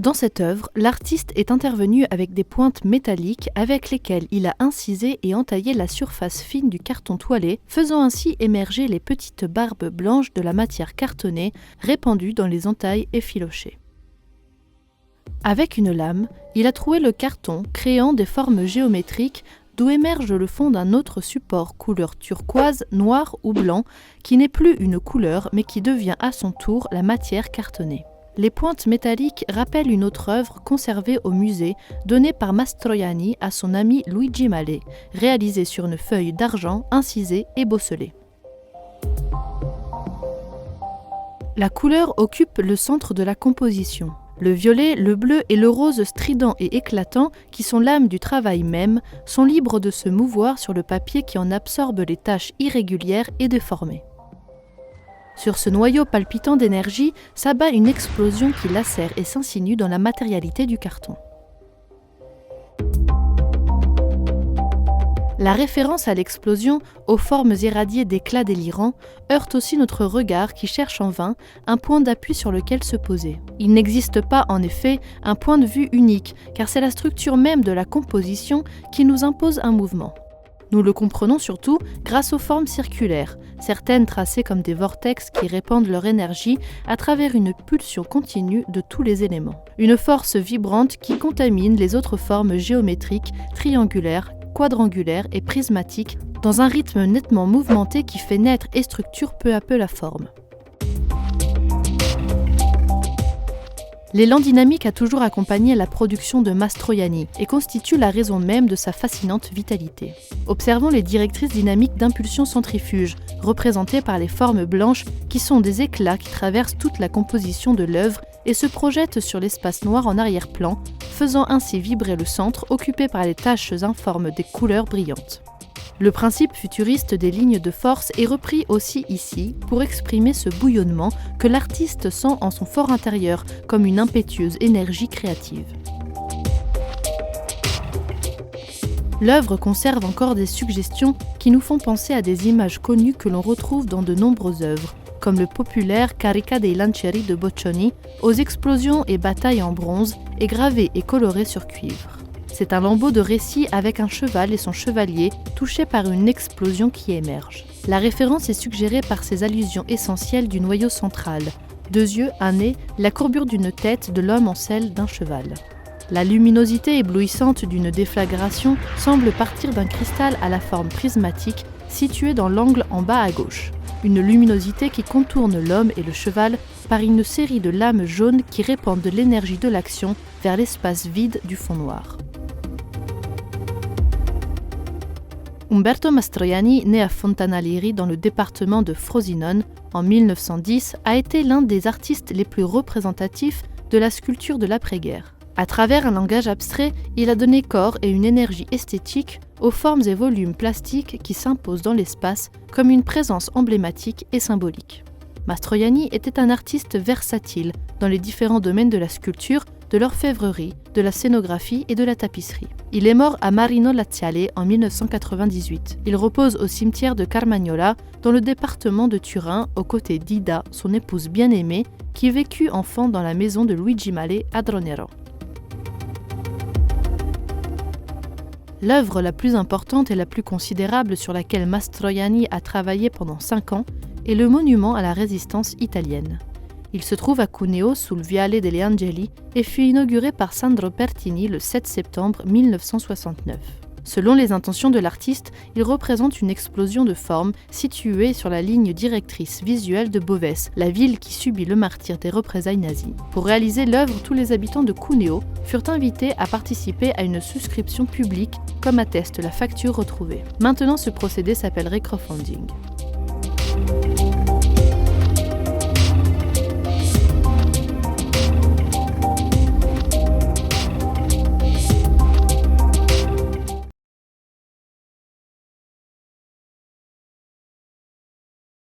Dans cette œuvre, l'artiste est intervenu avec des pointes métalliques avec lesquelles il a incisé et entaillé la surface fine du carton toilé, faisant ainsi émerger les petites barbes blanches de la matière cartonnée répandue dans les entailles effilochées. Avec une lame, il a troué le carton, créant des formes géométriques d'où émerge le fond d'un autre support couleur turquoise, noir ou blanc, qui n'est plus une couleur mais qui devient à son tour la matière cartonnée. Les pointes métalliques rappellent une autre œuvre conservée au musée, donnée par Mastroianni à son ami Luigi Mallet, réalisée sur une feuille d'argent incisée et bosselée. La couleur occupe le centre de la composition. Le violet, le bleu et le rose strident et éclatant, qui sont l'âme du travail même, sont libres de se mouvoir sur le papier qui en absorbe les taches irrégulières et déformées. Sur ce noyau palpitant d'énergie s'abat une explosion qui lacère et s'insinue dans la matérialité du carton. La référence à l'explosion, aux formes irradiées d'éclats délirants, heurte aussi notre regard qui cherche en vain un point d'appui sur lequel se poser. Il n'existe pas, en effet, un point de vue unique, car c'est la structure même de la composition qui nous impose un mouvement. Nous le comprenons surtout grâce aux formes circulaires, certaines tracées comme des vortex qui répandent leur énergie à travers une pulsion continue de tous les éléments. Une force vibrante qui contamine les autres formes géométriques, triangulaires, quadrangulaires et prismatiques dans un rythme nettement mouvementé qui fait naître et structure peu à peu la forme. L'élan dynamique a toujours accompagné la production de Mastroianni et constitue la raison même de sa fascinante vitalité. Observons les directrices dynamiques d'impulsion centrifuge, représentées par les formes blanches qui sont des éclats qui traversent toute la composition de l'œuvre et se projettent sur l'espace noir en arrière-plan, faisant ainsi vibrer le centre occupé par les taches informes des couleurs brillantes. Le principe futuriste des lignes de force est repris aussi ici pour exprimer ce bouillonnement que l'artiste sent en son fort intérieur comme une impétueuse énergie créative. L'œuvre conserve encore des suggestions qui nous font penser à des images connues que l'on retrouve dans de nombreuses œuvres, comme le populaire Carica dei Lancieri de Boccioni, aux explosions et batailles en bronze et gravées et colorées sur cuivre. C'est un lambeau de récit avec un cheval et son chevalier touchés par une explosion qui émerge. La référence est suggérée par ces allusions essentielles du noyau central. 2 yeux, un nez, la courbure d'une tête de l'homme en selle d'un cheval. La luminosité éblouissante d'une déflagration semble partir d'un cristal à la forme prismatique situé dans l'angle en bas à gauche. Une luminosité qui contourne l'homme et le cheval par une série de lames jaunes qui répandent de l'énergie de l'action vers l'espace vide du fond noir. Umberto Mastroianni, né à Fontanalieri dans le département de Frosinone en 1910, a été l'un des artistes les plus représentatifs de la sculpture de l'après-guerre. À travers un langage abstrait, il a donné corps et une énergie esthétique aux formes et volumes plastiques qui s'imposent dans l'espace comme une présence emblématique et symbolique. Mastroianni était un artiste versatile dans les différents domaines de la sculpture, de l'orfèvrerie, de la scénographie et de la tapisserie. Il est mort à Marino Laziale en 1998. Il repose au cimetière de Carmagnola, dans le département de Turin, aux côtés d'Ida, son épouse bien-aimée, qui vécut enfant dans la maison de Luigi Mallet à Dronero. L'œuvre la plus importante et la plus considérable sur laquelle Mastroianni a travaillé pendant 5 ans est le monument à la résistance italienne. Il se trouve à Cuneo, sous le Viale degli Angeli, et fut inauguré par Sandro Pertini le 7 septembre 1969. Selon les intentions de l'artiste, il représente une explosion de formes située sur la ligne directrice visuelle de Boves, la ville qui subit le martyre des représailles nazies. Pour réaliser l'œuvre, tous les habitants de Cuneo furent invités à participer à une souscription publique, comme atteste la facture retrouvée. Maintenant, ce procédé s'appellerait crowdfunding.